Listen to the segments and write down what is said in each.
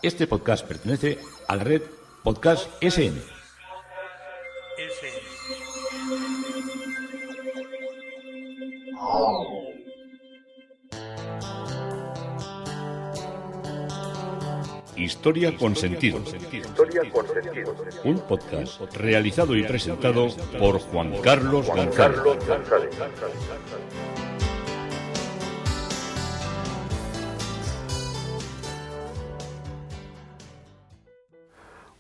Este podcast pertenece a la red Podcast SN. Historia con sentido. Un podcast realizado y presentado por Juan Carlos González.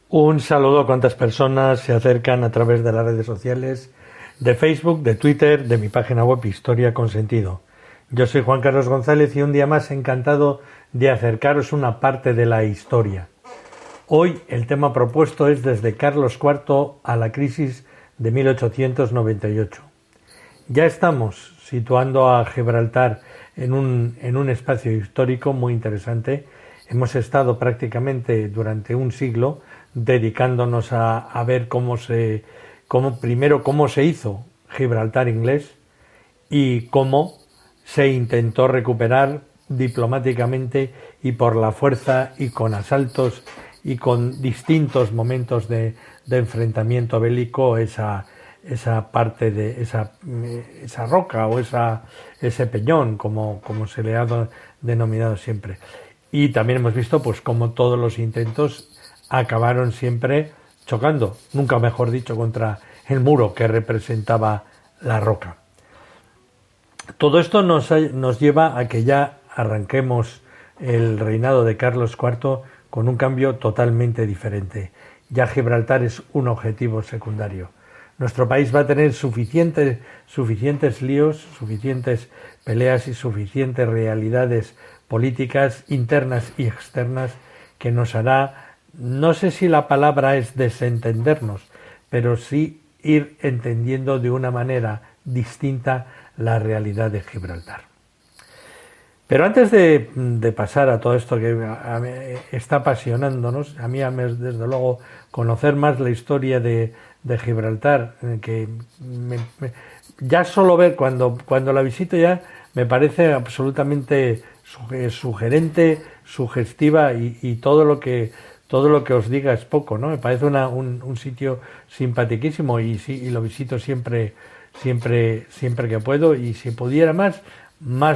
Un saludo a cuantas personas se acercan a través de las redes sociales, de Facebook, de Twitter, de mi página web Historia con Sentido. Yo soy Juan Carlos González y un día más encantado de acercaros una parte de la historia. Hoy el tema propuesto es desde Carlos IV a la crisis de 1898. Ya estamos situando a Gibraltar en un espacio histórico muy interesante. Hemos estado prácticamente durante un siglo dedicándonos a ver cómo se hizo Gibraltar inglés y cómo se intentó recuperar diplomáticamente y por la fuerza y con asaltos y con distintos momentos de enfrentamiento bélico esa parte de esa roca o ese peñón como se le ha denominado siempre. Y también hemos visto pues cómo todos los intentos acabaron siempre chocando, nunca mejor dicho, contra el muro que representaba la roca. Todo esto nos lleva a que ya arranquemos el reinado de Carlos IV con un cambio totalmente diferente. Ya Gibraltar es un objetivo secundario. Nuestro país va a tener suficientes líos, suficientes peleas y suficientes realidades políticas internas y externas que nos hará, no sé si la palabra es desentendernos, pero sí ir entendiendo de una manera distinta la realidad de Gibraltar. Pero antes de pasar a todo esto que está apasionándonos, a mí desde luego conocer más la historia de Gibraltar, que ya solo ver cuando la visito ya me parece absolutamente sugerente, sugestiva y todo lo que os diga es poco, ¿no? Me parece un sitio simpaticísimo y lo visito siempre que puedo, y si pudiera más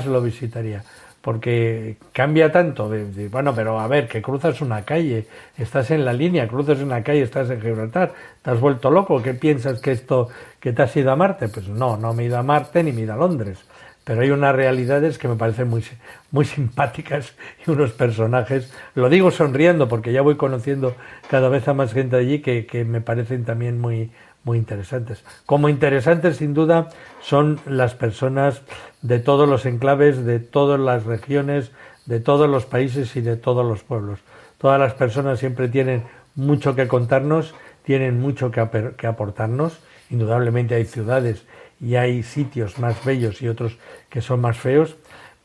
lo visitaría, porque cambia tanto bueno, pero a ver, que cruzas una calle, estás en la línea, cruzas una calle, estás en Gibraltar, te has vuelto loco, ¿qué piensas que te has ido a Marte? Pues no me he ido a Marte ni me he ido a Londres, pero hay unas realidades que me parecen muy simpáticas y unos personajes, lo digo sonriendo porque ya voy conociendo cada vez a más gente allí que me parecen también muy interesantes. Como interesantes sin duda son las personas de todos los enclaves, de todas las regiones, de todos los países y de todos los pueblos. Todas las personas siempre tienen mucho que contarnos, tienen mucho que aportarnos. Indudablemente hay ciudades y hay sitios más bellos y otros que son más feos,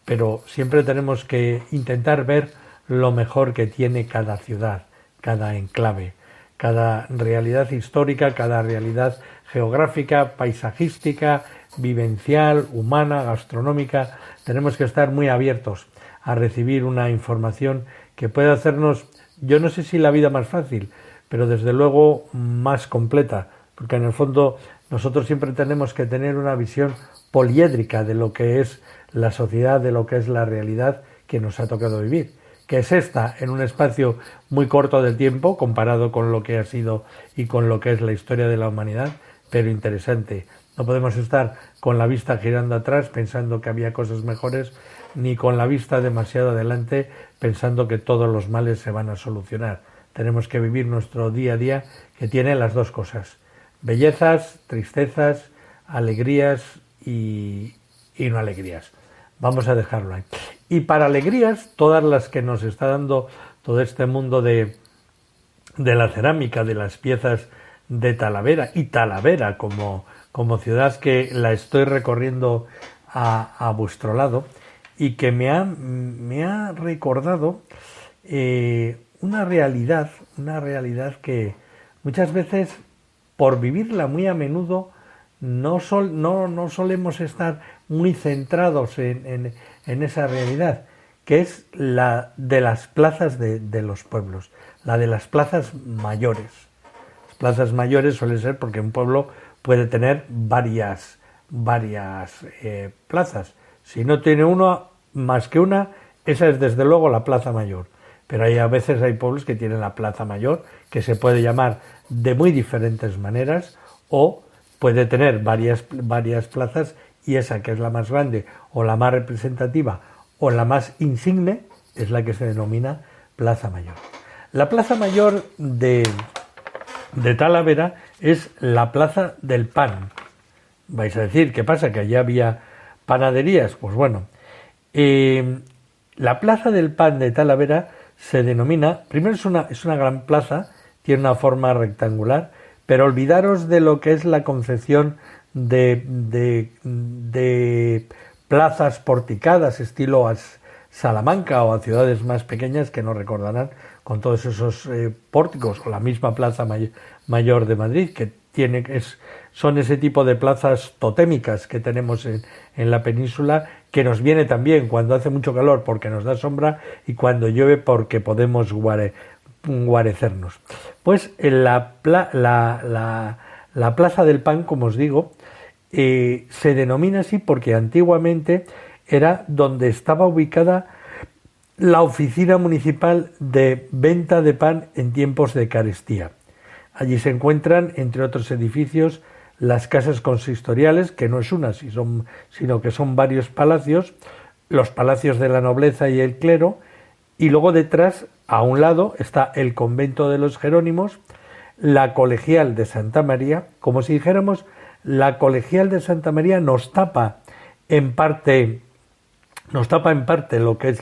pero siempre tenemos que intentar ver lo mejor que tiene cada ciudad, cada enclave, cada realidad histórica, cada realidad geográfica, paisajística, vivencial, humana, gastronómica. Tenemos que estar muy abiertos a recibir una información que pueda hacernos, yo no sé si la vida más fácil, pero desde luego más completa, porque en el fondo nosotros siempre tenemos que tener una visión poliédrica de lo que es la sociedad, de lo que es la realidad que nos ha tocado vivir, que es esta en un espacio muy corto de tiempo comparado con lo que ha sido y con lo que es la historia de la humanidad, pero interesante. No podemos estar con la vista girando atrás pensando que había cosas mejores, ni con la vista demasiado adelante pensando que todos los males se van a solucionar. Tenemos que vivir nuestro día a día, que tiene las dos cosas: bellezas, tristezas, alegrías y no alegrías. Vamos a dejarlo ahí. Y para alegrías, todas las que nos está dando todo este mundo de la cerámica, de las piezas de Talavera, y Talavera como ciudad que la estoy recorriendo a vuestro lado, y que me ha recordado una realidad que muchas veces, por vivirla muy a menudo, no solemos estar muy centrados en esa realidad, que es la de las plazas de los pueblos, la de las plazas mayores. Las plazas mayores suelen ser porque un pueblo puede tener varias plazas. Si no tiene una, más que una, esa es desde luego la plaza mayor. Pero a veces hay pueblos que tienen la plaza mayor, que se puede llamar de muy diferentes maneras, o puede tener varias plazas, y esa que es la más grande o la más representativa o la más insigne es la que se denomina plaza mayor. La plaza mayor de Talavera es la plaza del pan. Vais a decir, ¿qué pasa? ¿Que allí había panaderías? Pues bueno, la plaza del pan de Talavera se denomina, primero es una gran plaza, tiene una forma rectangular, pero olvidaros de lo que es la concepción de plazas porticadas estilo a Salamanca o a ciudades más pequeñas que nos recordarán con todos esos pórticos, o la misma plaza mayor de Madrid, que son ese tipo de plazas totémicas que tenemos en la península, que nos viene también cuando hace mucho calor porque nos da sombra y cuando llueve porque podemos guarecernos. Pues en la Plaza del Pan, como os digo, se denomina así porque antiguamente era donde estaba ubicada la oficina municipal de venta de pan en tiempos de carestía. Allí se encuentran, entre otros edificios, las casas consistoriales, que no es una, sino que son varios palacios, los palacios de la nobleza y el clero, y luego detrás, a un lado, está el convento de los Jerónimos, la colegial de Santa María. Como si dijéramos, la colegial de Santa María nos tapa en parte lo que es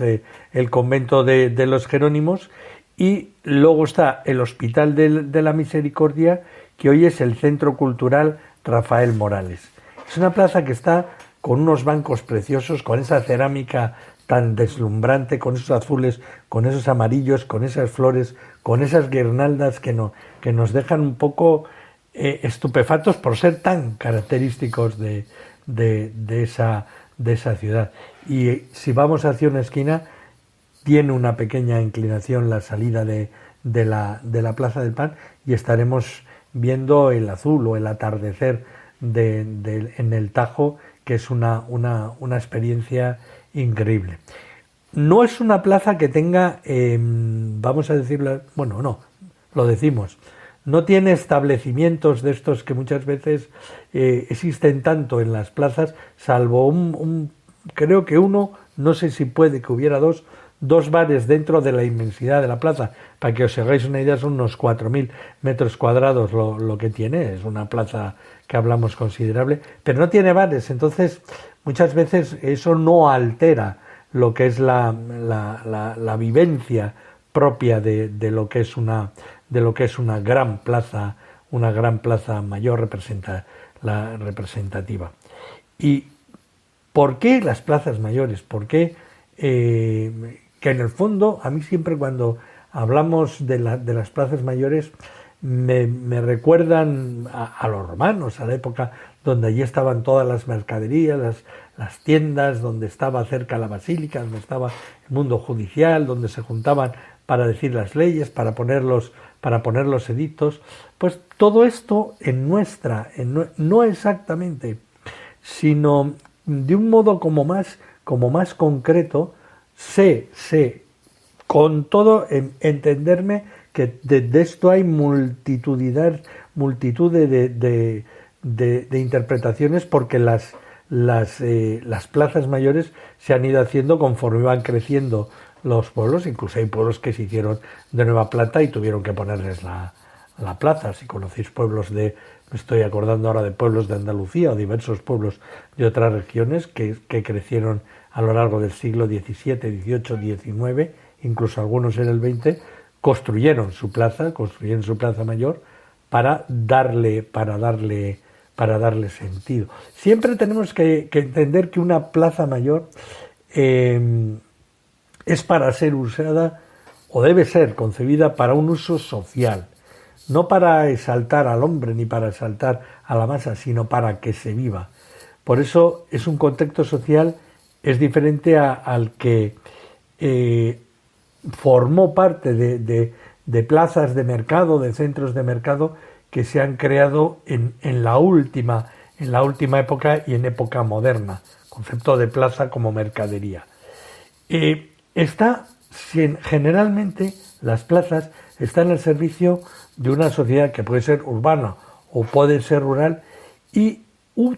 el convento de los Jerónimos, y luego está el Hospital de la Misericordia, que hoy es el Centro Cultural Rafael Morales. Es una plaza que está con unos bancos preciosos, con esa cerámica tan deslumbrante, con esos azules, con esos amarillos, con esas flores, con esas guirnaldas que nos dejan un poco estupefactos por ser tan característicos de esa ciudad. Y si vamos hacia una esquina, tiene una pequeña inclinación la salida de la Plaza del Pan, y estaremos viendo el azul o el atardecer en el Tajo, que es una experiencia increíble. No es una plaza que tenga, vamos a decirlo, bueno, no, lo decimos, no tiene establecimientos de estos que muchas veces existen tanto en las plazas, salvo creo que uno, no sé si puede que hubiera dos bares dentro de la inmensidad de la plaza. Para que os hagáis una idea, son unos 4.000 metros cuadrados lo que tiene. Es una plaza que hablamos considerable, pero no tiene bares. Entonces, muchas veces eso no altera lo que es la vivencia propia de lo que es una gran plaza mayor representativa. ¿Y por qué las plazas mayores? ¿Por qué? Que en el fondo, a mí siempre cuando hablamos de las plazas mayores me recuerdan a los romanos, a la época donde allí estaban todas las mercaderías, las tiendas, donde estaba cerca la basílica, donde estaba el mundo judicial, donde se juntaban para decir las leyes, para poner los edictos. Pues todo esto no exactamente, sino de un modo como más concreto, con todo entenderme que de esto hay multitud de interpretaciones, porque las plazas mayores se han ido haciendo conforme van creciendo los pueblos. Incluso hay pueblos que se hicieron de nueva planta y tuvieron que ponerles la plaza. Si conocéis pueblos me estoy acordando ahora de pueblos de Andalucía o diversos pueblos de otras regiones que crecieron a lo largo del siglo XVII, XVIII, XIX, incluso algunos en el XX, construyeron su plaza mayor para darle sentido. Siempre tenemos que entender que una plaza mayor es para ser usada, o debe ser concebida para un uso social, no para exaltar al hombre ni para exaltar a la masa, sino para que se viva. Por eso es un contexto social, es diferente al que formó parte de plazas de mercado, de centros de mercado que se han creado en la última época y en época moderna, concepto de plaza como mercadería. Generalmente las plazas están al servicio de una sociedad que puede ser urbana o puede ser rural, y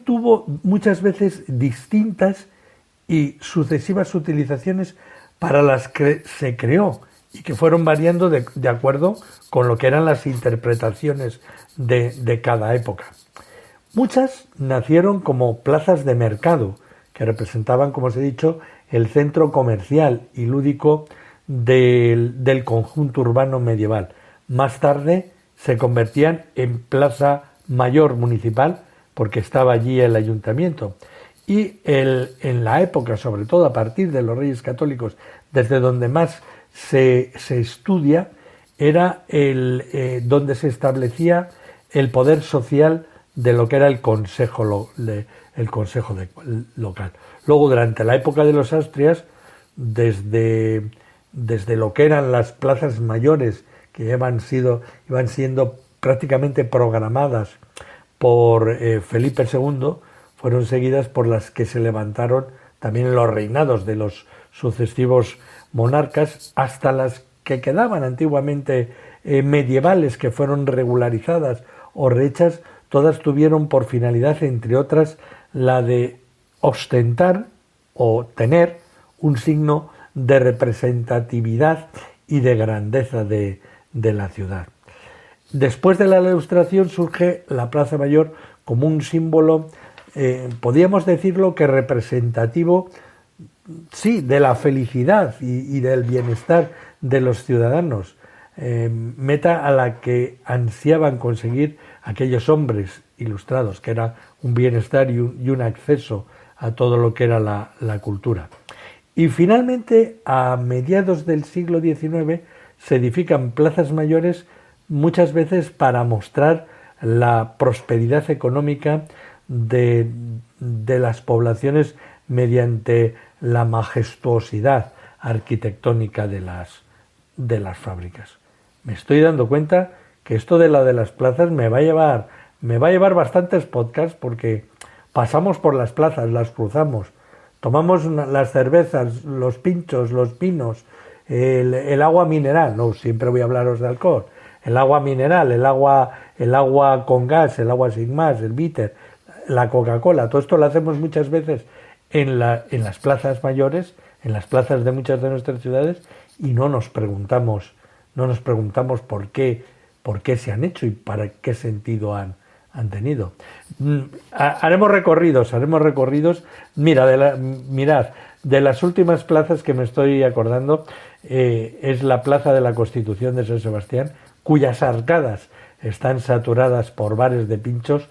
tuvo muchas veces distintas y sucesivas utilizaciones para las que se creó y que fueron variando de acuerdo con lo que eran las interpretaciones de cada época. Muchas nacieron como plazas de mercado, que representaban, como os he dicho, el centro comercial y lúdico del conjunto urbano medieval. Más tarde se convertían en plaza mayor municipal, porque estaba allí el ayuntamiento. Y en la época, sobre todo a partir de los Reyes Católicos, desde donde más se estudia, era donde se establecía el poder social de lo que era el consejo local. Luego, durante la época de los Austrias, desde lo que eran las plazas mayores, que iban siendo prácticamente programadas por Felipe II, fueron seguidas por las que se levantaron también en los reinados de los sucesivos monarcas, hasta las que quedaban antiguamente medievales, que fueron regularizadas o rehechas. Todas tuvieron por finalidad, entre otras, la de ostentar o tener un signo de representatividad y de grandeza de la ciudad. Después de la Ilustración surge la Plaza Mayor como un símbolo, podríamos decirlo que representativo, sí, de la felicidad y del bienestar de los ciudadanos, meta a la que ansiaban conseguir aquellos hombres ilustrados, que era un bienestar y un acceso a todo lo que era la cultura. Y finalmente, a mediados del siglo XIX, se edifican plazas mayores, muchas veces para mostrar la prosperidad económica de las poblaciones mediante la majestuosidad arquitectónica de las fábricas. Me estoy dando cuenta que esto de las plazas me va a llevar bastantes podcasts, porque pasamos por las plazas, las cruzamos, tomamos las cervezas, los pinchos, los vinos, el agua mineral, no siempre voy a hablaros de alcohol, el agua mineral, el agua con gas, el agua sin más, el bitter, la Coca-Cola, todo esto lo hacemos muchas veces en las plazas mayores, en las plazas de muchas de nuestras ciudades, y no nos preguntamos por qué se han hecho y para qué sentido han tenido. Haremos recorridos. Mirad, de las últimas plazas que me estoy acordando, es la Plaza de la Constitución de San Sebastián, cuyas arcadas están saturadas por bares de pinchos,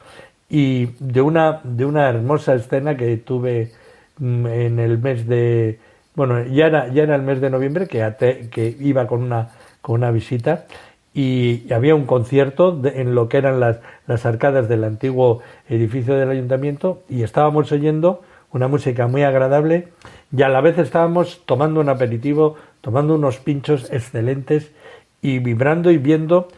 y de una hermosa escena que tuve en el mes de... Bueno, ya era el mes de noviembre, que iba con una visita, y había un concierto en lo que eran las arcadas del antiguo edificio del ayuntamiento, y estábamos oyendo una música muy agradable, y a la vez estábamos tomando un aperitivo, tomando unos pinchos excelentes, y vibrando y viendo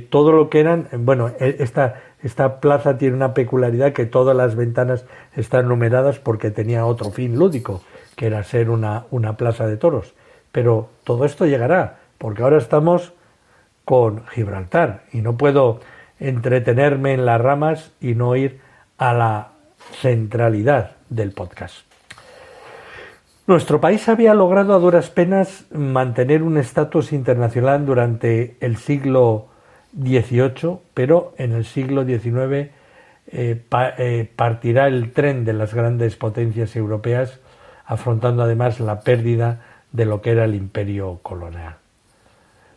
todo lo que eran... Bueno, esta plaza tiene una peculiaridad, que todas las ventanas están numeradas porque tenía otro fin lúdico, que era ser una plaza de toros. Pero todo esto llegará, porque ahora estamos con Gibraltar y no puedo entretenerme en las ramas y no ir a la centralidad del podcast. Nuestro país había logrado a duras penas mantener un estatus internacional durante el siglo XVIII, pero en el siglo XIX partirá el tren de las grandes potencias europeas, afrontando además la pérdida de lo que era el imperio colonial.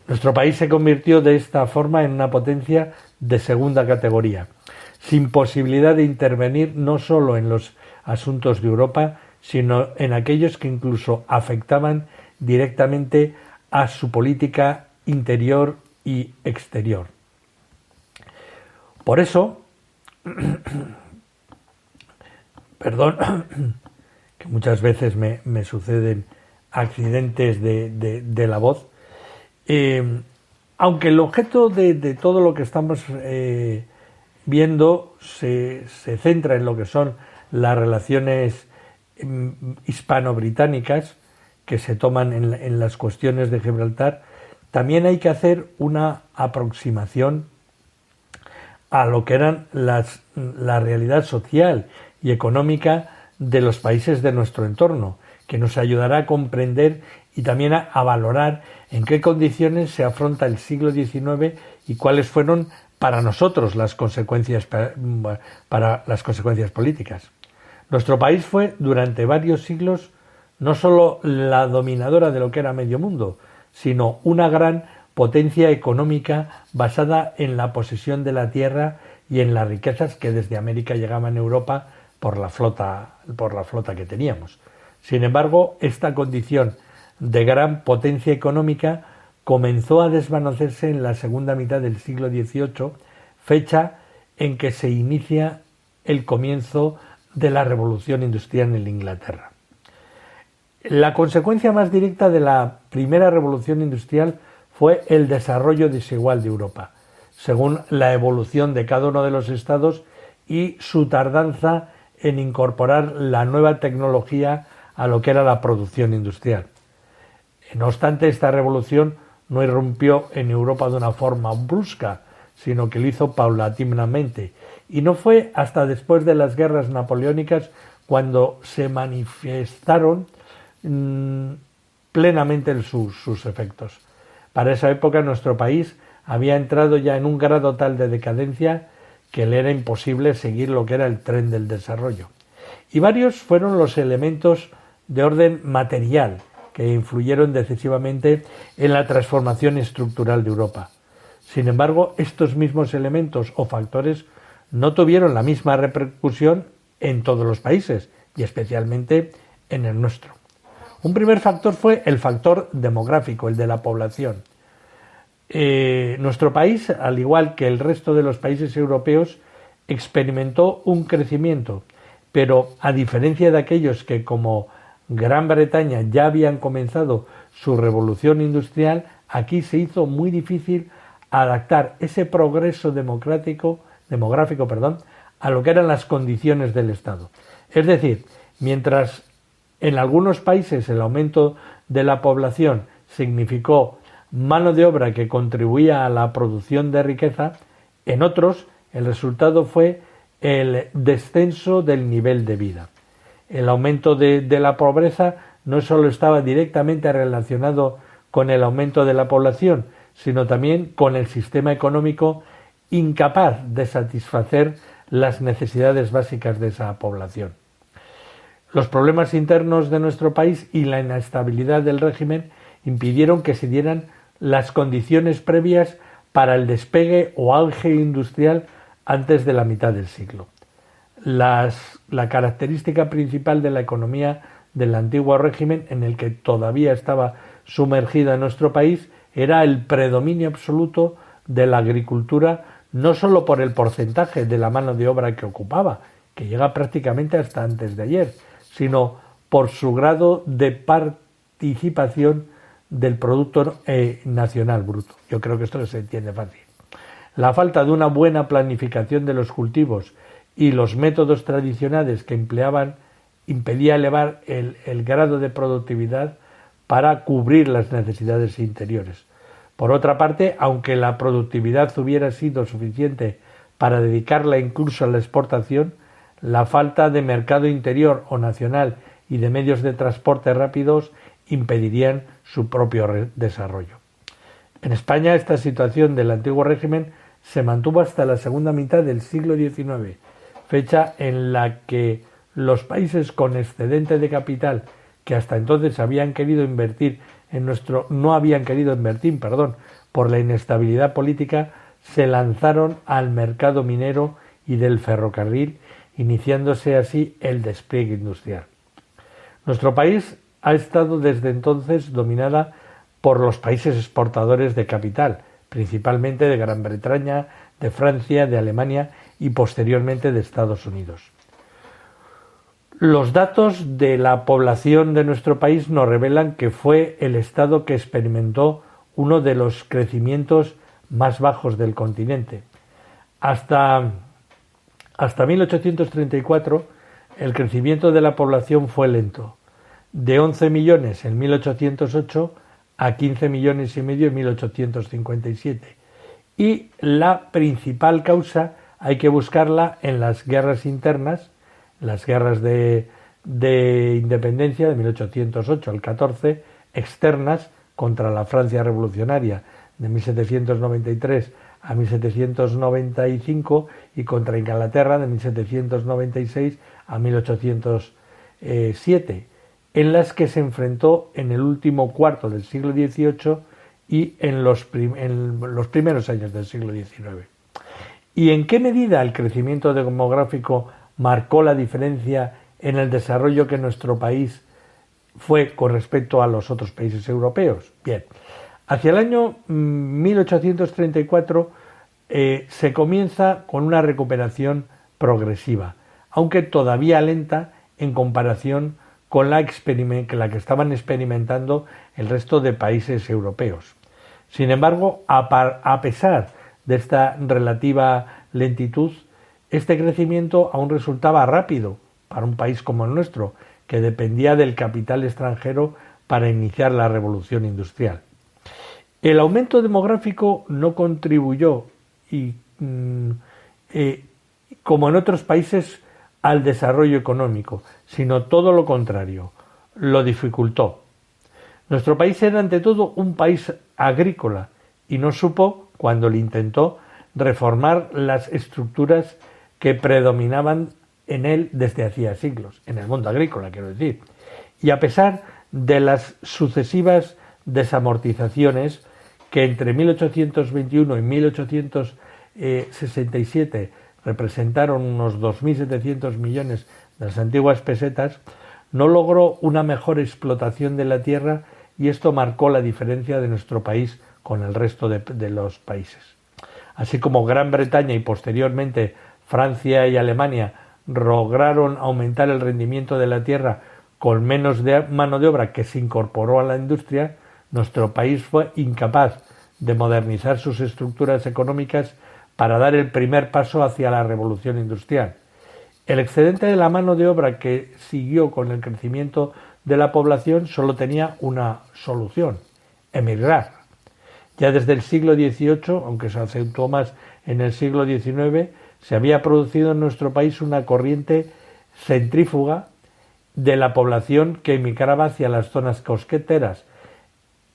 Nuestro país se convirtió de esta forma en una potencia de segunda categoría, sin posibilidad de intervenir no solo en los asuntos de Europa, sino en aquellos que incluso afectaban directamente a su política interior y exterior. Por eso, perdón, que muchas veces me suceden accidentes de la voz. Aunque el objeto de todo lo que estamos viendo se centra en lo que son las relaciones hispano-británicas que se toman en las cuestiones de Gibraltar, también hay que hacer una aproximación a lo que eran la realidad social y económica de los países de nuestro entorno, que nos ayudará a comprender y también a valorar en qué condiciones se afronta el siglo XIX y cuáles fueron para nosotros las consecuencias para las consecuencias políticas. Nuestro país fue durante varios siglos no solo la dominadora de lo que era medio mundo, sino una gran potencia económica basada en la posesión de la tierra y en las riquezas que desde América llegaban a Europa por la flota que teníamos. Sin embargo, esta condición de gran potencia económica comenzó a desvanecerse en la segunda mitad del siglo XVIII, fecha en que se inicia el comienzo de la Revolución Industrial en Inglaterra. La consecuencia más directa de la primera revolución industrial fue el desarrollo desigual de Europa, según la evolución de cada uno de los estados y su tardanza en incorporar la nueva tecnología a lo que era la producción industrial. No obstante, esta revolución no irrumpió en Europa de una forma brusca, sino que lo hizo paulatinamente, y no fue hasta después de las guerras napoleónicas cuando se manifestaron plenamente sus efectos. Para esa época nuestro país había entrado ya en un grado tal de decadencia que le era imposible seguir lo que era el tren del desarrollo. Y varios fueron los elementos de orden material que influyeron decisivamente en la transformación estructural de Europa. Sin embargo, estos mismos elementos o factores no tuvieron la misma repercusión en todos los países y especialmente en el nuestro. Un primer factor fue el factor demográfico, el de la población. Nuestro país, al igual que el resto de los países europeos, experimentó un crecimiento, pero a diferencia de aquellos que, como Gran Bretaña, ya habían comenzado su revolución industrial, aquí se hizo muy difícil adaptar ese progreso demográfico, a lo que eran las condiciones del Estado. Es decir, mientras en algunos países el aumento de la población significó mano de obra que contribuía a la producción de riqueza, en otros el resultado fue el descenso del nivel de vida. El aumento de la pobreza no solo estaba directamente relacionado con el aumento de la población, sino también con el sistema económico incapaz de satisfacer las necesidades básicas de esa población. Los problemas internos de nuestro país y la inestabilidad del régimen impidieron que se dieran las condiciones previas para el despegue o auge industrial antes de la mitad del siglo. La característica principal de la economía del antiguo régimen, en el que todavía estaba sumergida en nuestro país, era el predominio absoluto de la agricultura, no solo por el porcentaje de la mano de obra que ocupaba, que llega prácticamente hasta antes de ayer, sino por su grado de participación del Producto Nacional Bruto. Yo creo que esto se entiende fácil. La falta de una buena planificación de los cultivos y los métodos tradicionales que empleaban impedía elevar el grado de productividad para cubrir las necesidades interiores. Por otra parte, aunque la productividad hubiera sido suficiente para dedicarla incluso a la exportación, la falta de mercado interior o nacional y de medios de transporte rápidos impedirían su propio desarrollo. En España, esta situación del antiguo régimen se mantuvo hasta la segunda mitad del siglo XIX, fecha en la que los países con excedente de capital que hasta entonces no habían querido invertir por la inestabilidad política, se lanzaron al mercado minero y del ferrocarril, iniciándose así el despliegue industrial. Nuestro país ha estado desde entonces dominada por los países exportadores de capital, principalmente de Gran Bretaña, de Francia, de Alemania y posteriormente de Estados Unidos. Los datos de la población de nuestro país nos revelan que fue el estado que experimentó uno de los crecimientos más bajos del continente. Hasta 1834 el crecimiento de la población fue lento, de 11 millones en 1808 a 15 millones y medio en 1857. Y la principal causa hay que buscarla en las guerras internas, las guerras de independencia de 1808 al 14, externas contra la Francia revolucionaria de 1793 a 1795 y contra Inglaterra de 1796 a 1807, en las que se enfrentó en el último cuarto del siglo XVIII y en los primeros años del siglo XIX. ¿Y en qué medida el crecimiento demográfico marcó la diferencia en el desarrollo que nuestro país fue con respecto a los otros países europeos? Bien, hacia el año 1834 se comienza con una recuperación progresiva, aunque todavía lenta en comparación con la que estaban experimentando el resto de países europeos. Sin embargo, a pesar de esta relativa lentitud, este crecimiento aún resultaba rápido para un país como el nuestro, que dependía del capital extranjero para iniciar la revolución industrial. El aumento demográfico no contribuyó, como en otros países, al desarrollo económico, sino todo lo contrario, lo dificultó. Nuestro país era ante todo un país agrícola y no supo, cuando le intentó, reformar las estructuras que predominaban en él desde hacía siglos, en el mundo agrícola, quiero decir. Y a pesar de las sucesivas desamortizaciones que entre 1821 y 1867 representaron unos 2.700 millones de las antiguas pesetas, no logró una mejor explotación de la tierra y esto marcó la diferencia de nuestro país con el resto de los países. Así como Gran Bretaña y posteriormente Francia y Alemania lograron aumentar el rendimiento de la tierra con menos mano de obra que se incorporó a la industria, nuestro país fue incapaz de modernizar sus estructuras económicas para dar el primer paso hacia la revolución industrial. El excedente de la mano de obra que siguió con el crecimiento de la población solo tenía una solución: emigrar. Ya desde el siglo XVIII, aunque se acentuó más en el siglo XIX, se había producido en nuestro país una corriente centrífuga de la población que emigraba hacia las zonas costeras,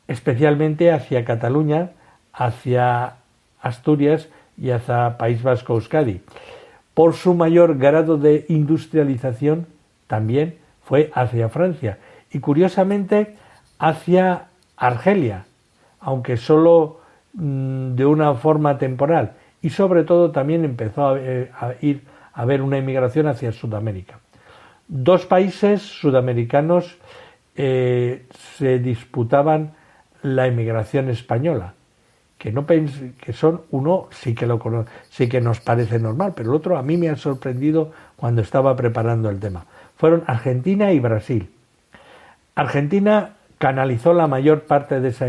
especialmente hacia Cataluña, hacia Asturias y hacia País Vasco, Euskadi. Por su mayor grado de industrialización también fue hacia Francia y curiosamente hacia Argelia, aunque solo de una forma temporal, y sobre todo también empezó a haber una inmigración hacia Sudamérica. Dos países sudamericanos se disputaban la inmigración española, que son uno sí que nos parece normal, pero el otro a mí me ha sorprendido cuando estaba preparando el tema. Fueron Argentina y Brasil. Argentina canalizó la mayor parte de esa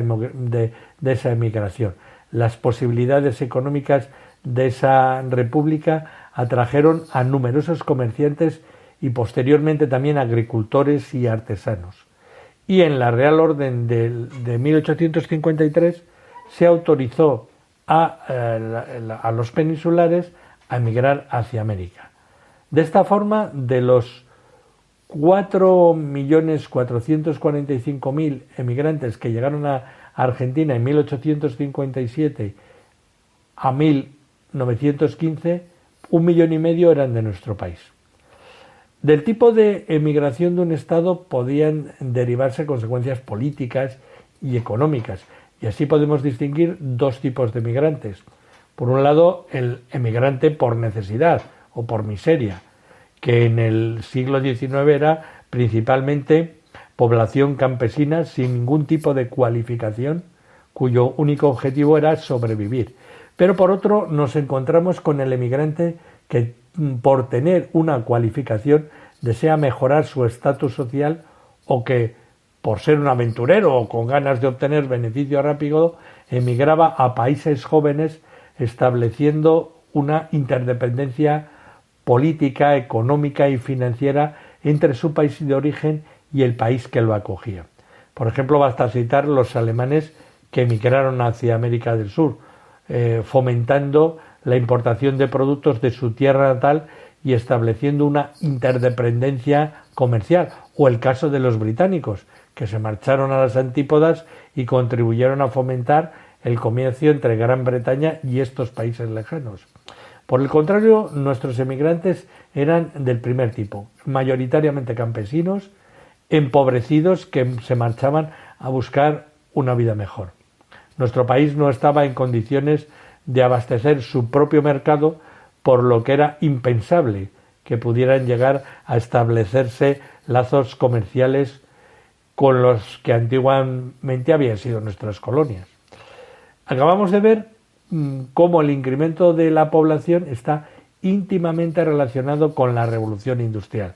emigración. Las posibilidades económicas de esa república atrajeron a numerosos comerciantes y posteriormente también agricultores y artesanos. Y en la Real Orden de 1853 se autorizó a los peninsulares a emigrar hacia América. De esta forma, de los 4.445.000 emigrantes que llegaron a Argentina en 1857 a 1915, 1,5 millones eran de nuestro país. Del tipo de emigración de un Estado podían derivarse consecuencias políticas y económicas, y así podemos distinguir dos tipos de emigrantes. Por un lado, el emigrante por necesidad o por miseria, que en el siglo XIX era principalmente población campesina sin ningún tipo de cualificación, cuyo único objetivo era sobrevivir. Pero por otro, nos encontramos con el emigrante que, por tener una cualificación, desea mejorar su estatus social o que, por ser un aventurero o con ganas de obtener beneficio rápido, emigraba a países jóvenes estableciendo una interdependencia política, económica y financiera entre su país de origen y el país que lo acogía. Por ejemplo, basta citar los alemanes que emigraron hacia América del Sur, fomentando la importación de productos de su tierra natal y estableciendo una interdependencia comercial, o el caso de los británicos, que se marcharon a las antípodas y contribuyeron a fomentar el comercio entre Gran Bretaña y estos países lejanos. Por el contrario, nuestros emigrantes eran del primer tipo, mayoritariamente campesinos, empobrecidos que se marchaban a buscar una vida mejor. Nuestro país no estaba en condiciones de abastecer su propio mercado, por lo que era impensable que pudieran llegar a establecerse lazos comerciales con los que antiguamente habían sido nuestras colonias. Acabamos de ver cómo el incremento de la población está íntimamente relacionado con la revolución industrial.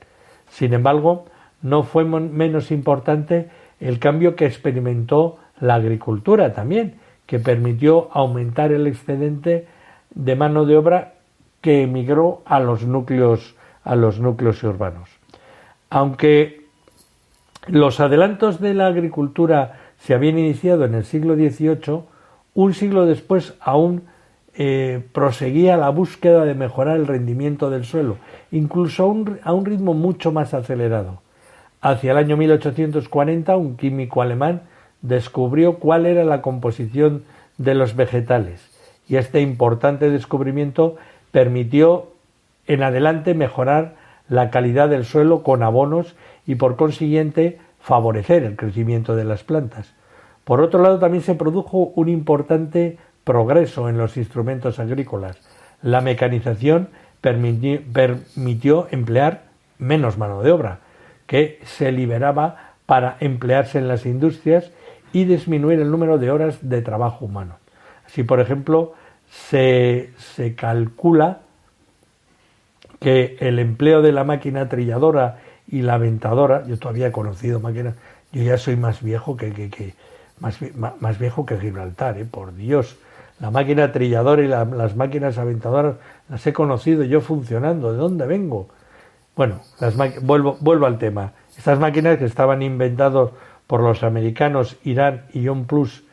Sin embargo, no fue menos importante el cambio que experimentó la agricultura también, que permitió aumentar el excedente de mano de obra que emigró a los núcleos urbanos. Aunque los adelantos de la agricultura se habían iniciado en el siglo XVIII, un siglo después aún proseguía la búsqueda de mejorar el rendimiento del suelo, incluso a un ritmo mucho más acelerado. Hacia el año 1840, un químico alemán descubrió cuál era la composición de los vegetales, y este importante descubrimiento permitió en adelante mejorar la calidad del suelo con abonos y, por consiguiente, favorecer el crecimiento de las plantas. Por otro lado, también se produjo un importante progreso en los instrumentos agrícolas. La mecanización permitió emplear menos mano de obra, que se liberaba para emplearse en las industrias, y disminuir el número de horas de trabajo humano. Así, por ejemplo, se calcula que el empleo de la máquina trilladora y la aventadora, yo todavía he conocido máquinas, yo ya soy más viejo más viejo que Gibraltar, por Dios. La máquina trilladora y las máquinas aventadoras las he conocido yo funcionando. ¿De dónde vengo? Bueno, vuelvo al tema. Estas máquinas, que estaban inventadas por los americanos Irán y John Plus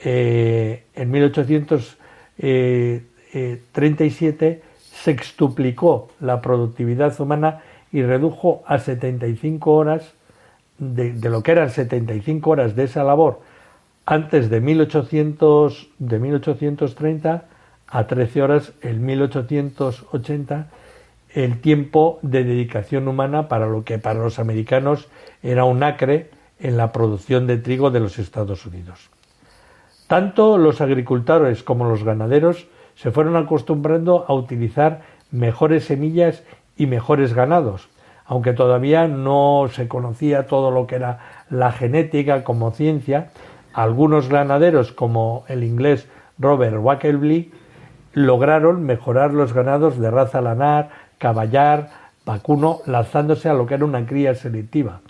en 1837, sextuplicó la productividad humana y redujo a 75 horas de lo que eran 75 horas de esa labor antes de 1830 a 13 horas en 1880, el tiempo de dedicación humana para lo que para los americanos era un acre en la producción de trigo de los Estados Unidos. Tanto los agricultores como los ganaderos se fueron acostumbrando a utilizar mejores semillas y mejores ganados, aunque todavía no se conocía todo lo que era la genética como ciencia. Algunos ganaderos, como el inglés Robert Wackerby, lograron mejorar los ganados de raza lanar, caballar, vacuno, lanzándose a lo que era una cría selectiva.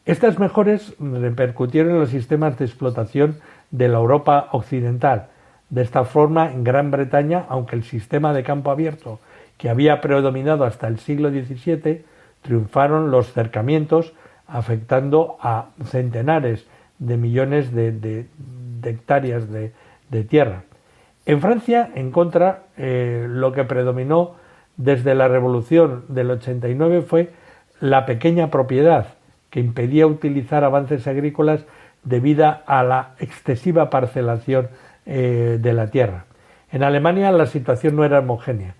Estas mejoras repercutieron en los sistemas de explotación de la Europa occidental. De esta forma, en Gran Bretaña, aunque el sistema de campo abierto que había predominado hasta el siglo XVII, triunfaron los cercamientos, afectando a centenares de millones de hectáreas de tierra. En Francia, en contra, lo que predominó desde la Revolución del 89 fue la pequeña propiedad, que impedía utilizar avances agrícolas debido a la excesiva parcelación de la tierra. En Alemania la situación no era homogénea.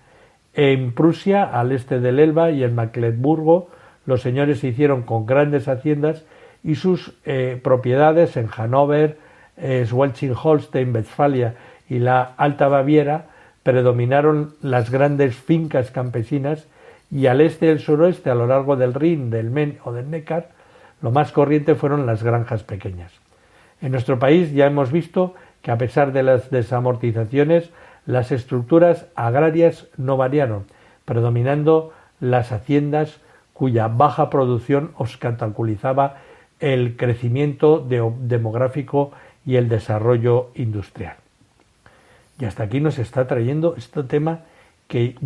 En Prusia, al este del Elba, y en Mecklemburgo, los señores se hicieron con grandes haciendas, y sus propiedades en Hannover, Schleswig-Holstein, Westfalia y la Alta Baviera predominaron las grandes fincas campesinas, y al este y el suroeste, a lo largo del Rin, del Main o del Neckar, lo más corriente fueron las granjas pequeñas. En nuestro país ya hemos visto que, a pesar de las desamortizaciones, las estructuras agrarias no variaron, predominando las haciendas cuya baja producción obstaculizaba el crecimiento demográfico y el desarrollo industrial. Y hasta aquí nos está trayendo este tema que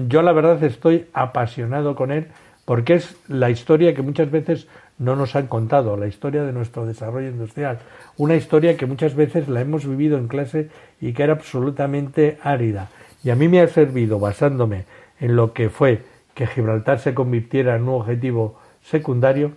yo la verdad estoy apasionado con él, porque es la historia que muchas veces no nos han contado, la historia de nuestro desarrollo industrial, una historia que muchas veces la hemos vivido en clase y que era absolutamente árida. Y a mí me ha servido, basándome en lo que fue que Gibraltar se convirtiera en un objetivo secundario,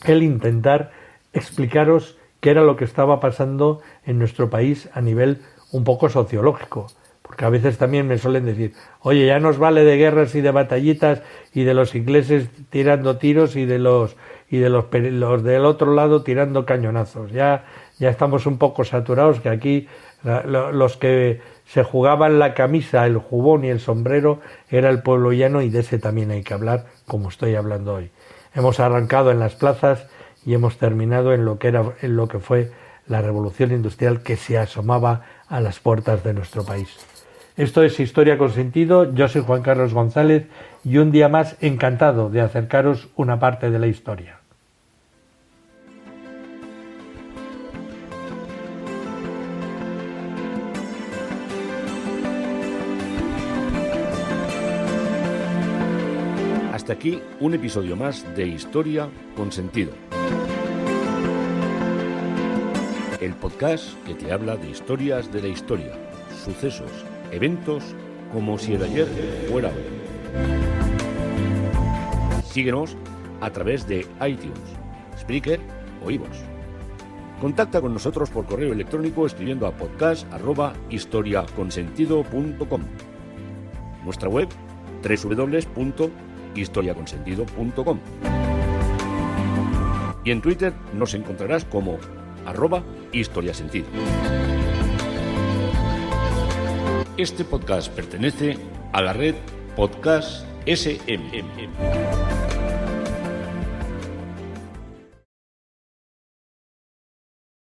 el intentar explicaros qué era lo que estaba pasando en nuestro país a nivel un poco sociológico. Porque a veces también me suelen decir, oye, ya nos vale de guerras y de batallitas y de los ingleses tirando tiros y de los del otro lado tirando cañonazos. Ya estamos un poco saturados, que aquí los que se jugaban la camisa, el jubón y el sombrero era el pueblo llano, y de ese también hay que hablar, como estoy hablando hoy. Hemos arrancado en las plazas y hemos terminado en lo que fue la revolución industrial que se asomaba a las puertas de nuestro país. Esto es Historia con Sentido. Yo soy Juan Carlos González y un día más encantado de acercaros una parte de la historia. Hasta aquí un episodio más de Historia con Sentido. El podcast que te habla de historias de la historia, sucesos, eventos, como si el ayer fuera hoy. Síguenos a través de iTunes, Spreaker o iVoox. Contacta con nosotros por correo electrónico escribiendo a podcast@historiaconsentido.com. Nuestra web www.historiaconsentido.com. Y en Twitter nos encontrarás como @historiasentido. Este podcast pertenece a la red Podcast SMM.